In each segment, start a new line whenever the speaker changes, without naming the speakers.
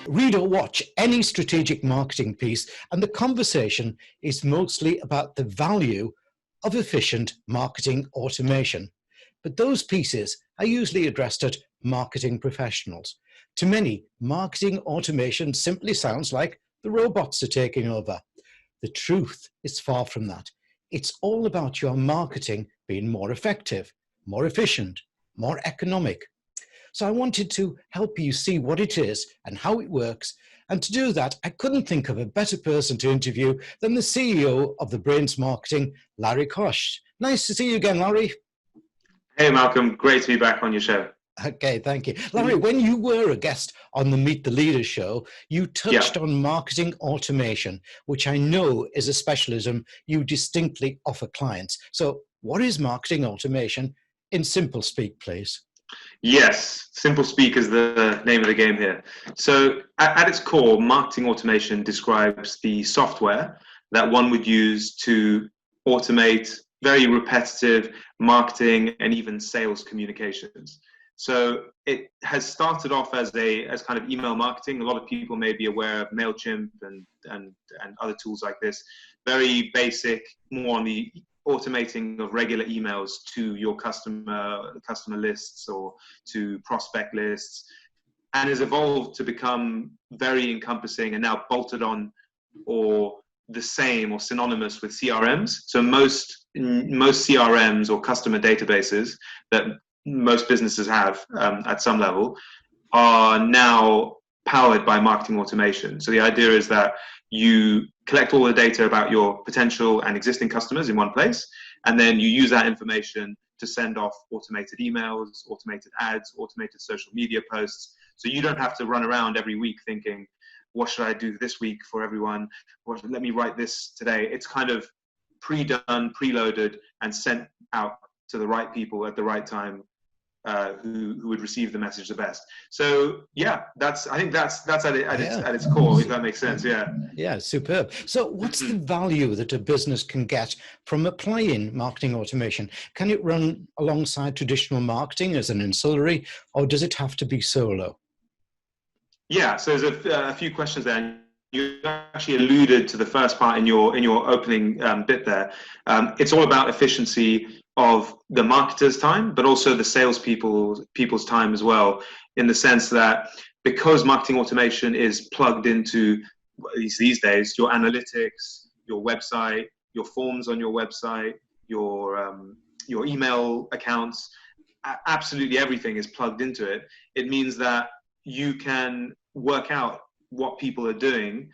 read or watch any strategic marketing piece, and the conversation is mostly about the value of efficient marketing automation. But those pieces are usually addressed at marketing professionals. To many, marketing automation simply sounds like the robots are taking over. The truth is far from that. It's all about your marketing being more effective, more efficient, more economic. So I wanted to help you see what it is and how it works. And to do that, I couldn't think of a better person to interview than the CEO of the Brains Marketing, Larry Kotch. Nice to see you again, Larry.
Hey, Malcolm. Great to be back on your show.
Okay, thank you. Larry, when you were a guest on the Meet the Leaders show, you touched on marketing automation, which I know is a specialism you distinctly offer clients. So what is marketing automation in simple speak, please?
Yes, simple speak is the name of the game here. So at its core, marketing automation describes the software that one would use to automate very repetitive marketing and even sales communications. So it has started off as kind of email marketing. A lot of people may be aware of MailChimp and other tools like this. Very basic, more on the automating of regular emails to your customer lists or to prospect lists, and has evolved to become very encompassing and now bolted on or the same or synonymous with CRMs. So most CRMs or customer databases that most businesses have at some level are now powered by marketing automation. So the idea is that you collect all the data about your potential and existing customers in one place, and then you use that information to send off automated emails, automated ads, automated social media posts. So you don't have to run around every week thinking, what should I do this week for everyone? Or let me write this today. It's kind of pre-done, preloaded, and sent out to the right people at the right time, who would receive the message the best. So yeah, I think that's at its core, if that makes sense.
Yeah, superb. So what's the value that a business can get from applying marketing automation? Can it run alongside traditional marketing as an ancillary, or does it have to be solo?
Yeah, so there's a few questions there. You actually alluded to the first part in your opening bit there. It's all about efficiency of the marketer's time, but also the people's time as well, in the sense that because marketing automation is plugged into, at least these days, your analytics, your website, your forms on your website, your email accounts, absolutely everything is plugged into it. It means that you can work out what people are doing,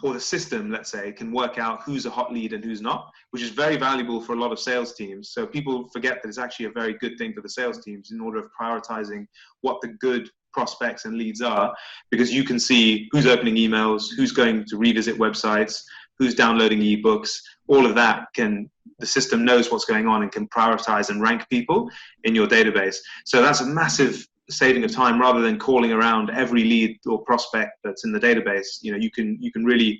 or the system, let's say, can work out who's a hot lead and who's not, which is very valuable for a lot of sales teams. So people forget that it's actually a very good thing for the sales teams in order of prioritizing what the good prospects and leads are, because you can see who's opening emails, who's going to revisit websites, who's downloading ebooks. All of that the system knows what's going on and can prioritize and rank people in your database. So that's a massive saving of time, rather than calling around every lead or prospect that's in the database. You can really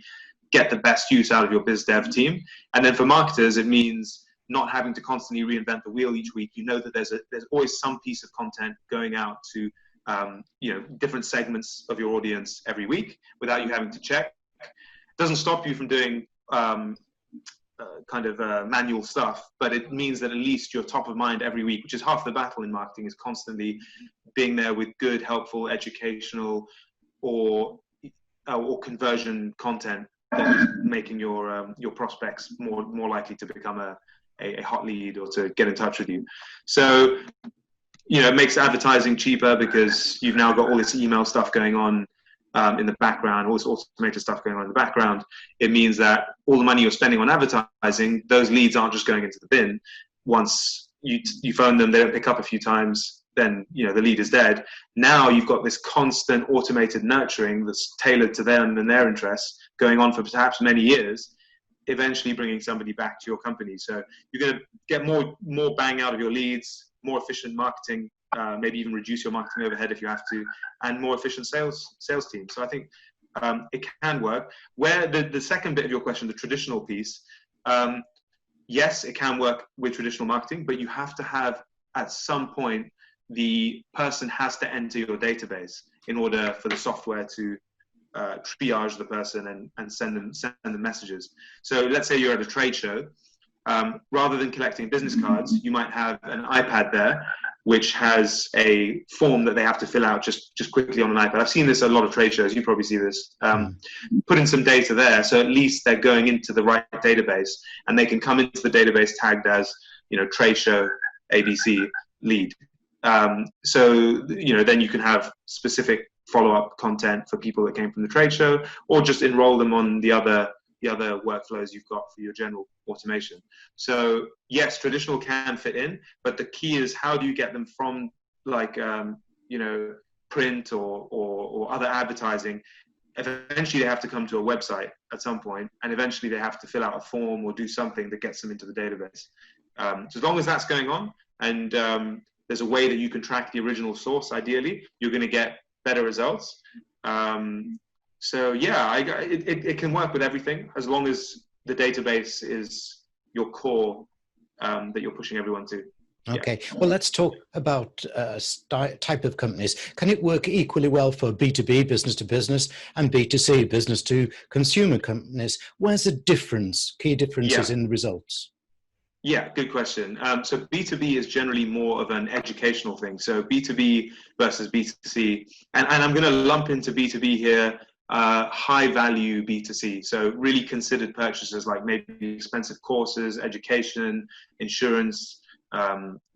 get the best use out of your biz dev team. And then for marketers, it means not having to constantly reinvent the wheel each week. You know that there's always some piece of content going out to different segments of your audience every week without you having to check. It doesn't stop you from doing manual stuff, but it means that at least you're top of mind every week, which is half the battle in marketing, is constantly being there with good, helpful, educational, or conversion content that is making your prospects more likely to become a hot lead or to get in touch with you. So it makes advertising cheaper because you've now got all this email stuff going on in the background, all this automated stuff going on in the background. It means that all the money you're spending on advertising, those leads aren't just going into the bin. Once you phone them, they don't pick up a few times, then the lead is dead. Now you've got this constant automated nurturing that's tailored to them and their interests going on for perhaps many years, eventually bringing somebody back to your company. So you're going to get more bang out of your leads, more efficient marketing, maybe even reduce your marketing overhead if you have to, and more efficient sales team. So I think it can work. Where the second bit of your question, the traditional piece, yes, it can work with traditional marketing, but you have to have, at some point, the person has to enter your database. in order for the software to triage the person and send them messages. So let's say you're at a trade show. Rather than collecting business cards, you might have an iPad there, which has a form that they have to fill out just quickly on an iPad. I've seen this at a lot of trade shows. You probably see this. Put in some data there, so at least they're going into the right database, and they can come into the database tagged as, trade show ABC lead. So then you can have specific follow-up content for people that came from the trade show, or just enroll them on the other workflows you've got for your general automation. So yes, traditional can fit in, but the key is how do you get them from print or other advertising. Eventually they have to come to a website at some point, and eventually they have to fill out a form or do something that gets them into the database. So as long as that's going on, and there's a way that you can track the original source, ideally, you're going to get better results. So yeah, it can work with everything, as long as the database is your core that you're pushing everyone to.
Okay, well, let's talk about type of companies. Can it work equally well for B2B, business to business, and B2C, business to consumer companies? Where's the difference, key differences in results?
Yeah, good question. So B2B is generally more of an educational thing. So B2B versus B2C. And I'm going to lump into B2B here high value B2C. So really considered purchases like maybe expensive courses, education, insurance,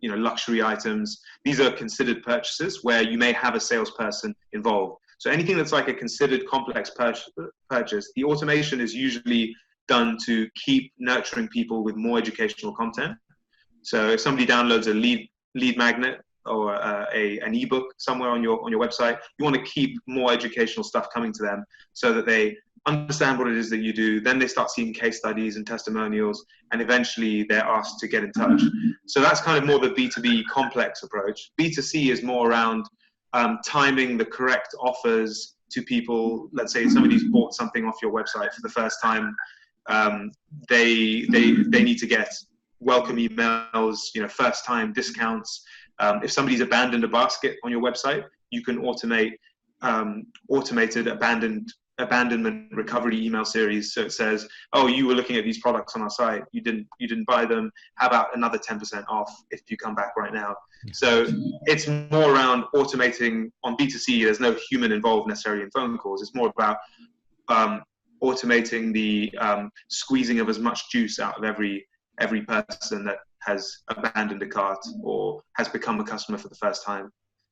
luxury items. These are considered purchases where you may have a salesperson involved. So anything that's like a considered complex purchase, the automation is usually done to keep nurturing people with more educational content. So if somebody downloads a lead magnet or an ebook somewhere on your website, you want to keep more educational stuff coming to them so that they understand what it is that you do. Then they start seeing case studies and testimonials, and eventually they're asked to get in touch. So that's kind of more the B2B complex approach. B2C is more around timing the correct offers to people. Let's say somebody's bought something off your website for the first time. They need to get welcome emails, first time discounts. If somebody's abandoned a basket on your website, you can automate automated abandonment recovery email series. So it says, oh, you were looking at these products on our site, you didn't buy them, how about another 10% off if you come back right now? So it's more around automating. On B2C, there's no human involved necessarily in phone calls. It's more about automating the squeezing of as much juice out of every person that has abandoned a cart or has become a customer for the first time.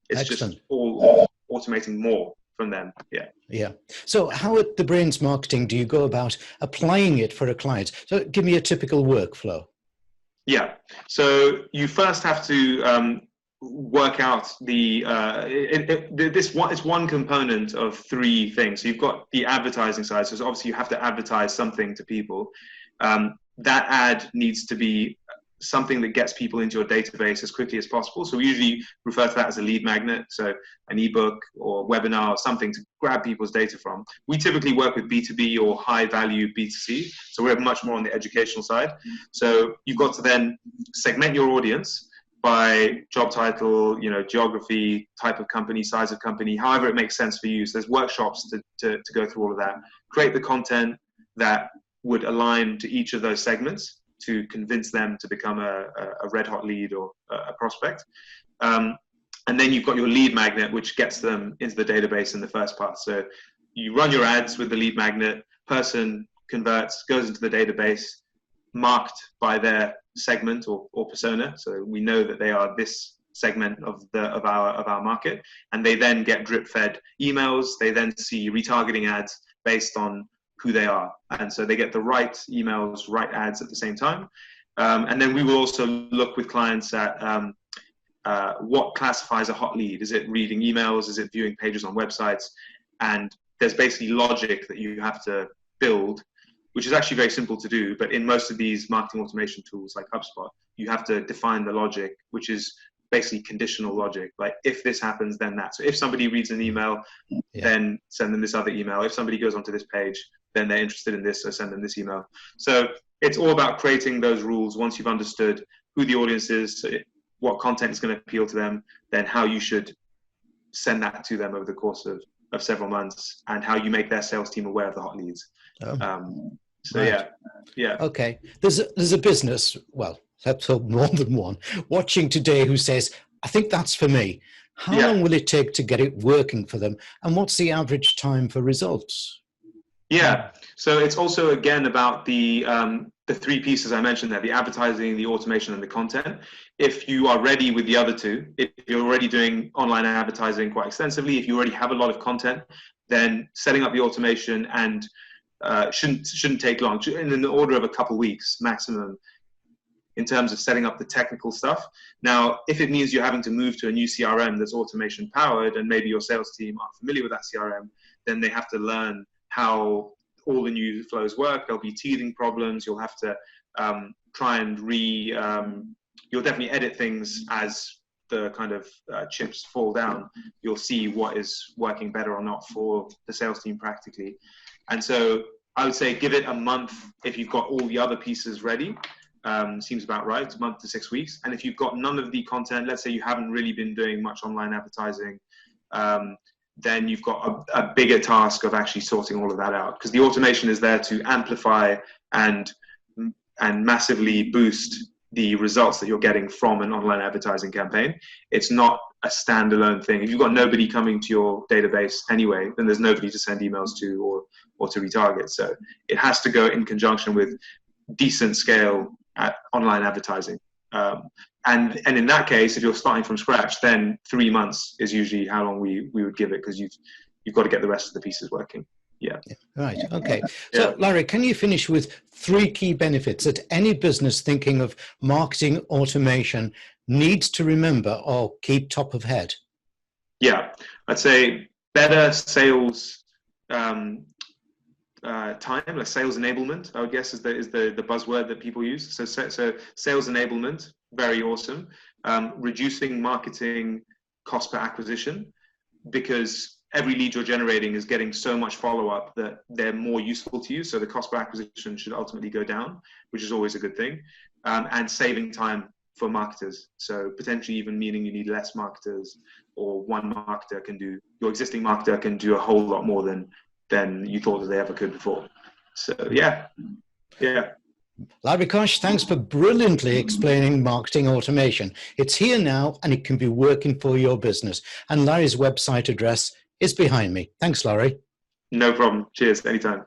It's
Excellent.
just all automating more from them. Yeah.
So how at the Brains Marketing do you go about applying it for a client? So give me a typical workflow.
Yeah. So you first have to work out it's one component of three things. So you've got the advertising side. So obviously you have to advertise something to people. That ad needs to be something that gets people into your database as quickly as possible. So we usually refer to that as a lead magnet. So an ebook or webinar or something to grab people's data from. We typically work with B2B or high value B2C. So we're much more on the educational side. So you've got to then segment your audience by job title, geography, type of company, size of company, however it makes sense for you. So there's workshops to go through all of that. Create the content that would align to each of those segments to convince them to become a red hot lead or a prospect. And then you've got your lead magnet, which gets them into the database in the first part. So you run your ads with the lead magnet, person converts, goes into the database, marked by their segment or persona. So we know that they are this segment of our market, and they then get drip fed emails. They then see retargeting ads based on who they are, and so they get the right emails, right ads at the same time. And then we will also look with clients at what classifies a hot lead. Is it reading emails? Is it viewing pages on websites? And there's basically logic that you have to build, which is actually very simple to do. But in most of these marketing automation tools like HubSpot, you have to define the logic, which is basically conditional logic. Like if this happens, then that. So if somebody reads an email, then send them this other email. If somebody goes onto this page, then they're interested in this, so send them this email. So it's all about creating those rules. Once you've understood who the audience is, what content is going to appeal to them, then how you should send that to them over the course of several months, and how you make their sales team aware of the hot leads. So
right.
yeah.
Okay. There's a business, well, let's hope more than one, watching today who says, I think that's for me. How long will it take to get it working for them? And what's the average time for results?
Yeah. So it's also, again, about the three pieces I mentioned there: the advertising, the automation, and the content. If you are ready with the other two, if you're already doing online advertising quite extensively, if you already have a lot of content, then setting up the automation and shouldn't take long, in the order of a couple of weeks maximum, in terms of setting up the technical stuff. Now, if it means you're having to move to a new CRM that's automation powered, and maybe your sales team aren't familiar with that CRM, then they have to learn how all the new flows work. There'll be teething problems. You'll have to try and you'll definitely edit things as the kind of chips fall down. You'll see what is working better or not for the sales team practically. And so I would say give it a month if you've got all the other pieces ready. Seems about right, a month to 6 weeks. And if you've got none of the content, let's say you haven't really been doing much online advertising, then you've got a bigger task of actually sorting all of that out, because the automation is there to amplify and massively boost the results that you're getting from an online advertising campaign. It's not a standalone thing. If you've got nobody coming to your database anyway, then there's nobody to send emails to or to retarget. So it has to go in conjunction with decent scale at online advertising. And in that case, if you're starting from scratch, then 3 months is usually how long we would give it, because you've got to get the rest of the pieces working. Yeah.
Right. Okay. So, Larry, can you finish with 3 key benefits that any business thinking of marketing automation needs to remember or keep top of head?
Yeah, I'd say better sales time, like sales enablement, I would guess is the buzzword that people use. So sales enablement, very awesome. Reducing marketing cost per acquisition, because every lead you're generating is getting so much follow-up that they're more useful to you. So the cost per acquisition should ultimately go down, which is always a good thing. And saving time for marketers. So potentially even meaning you need less marketers, or one marketer can do, your existing marketer can do a whole lot more than you thought that they ever could before. So yeah.
Larry Kotch, thanks for brilliantly explaining marketing automation. It's here now and it can be working for your business. And Larry's website address is behind me. Thanks, Larry.
No problem. Cheers. Anytime.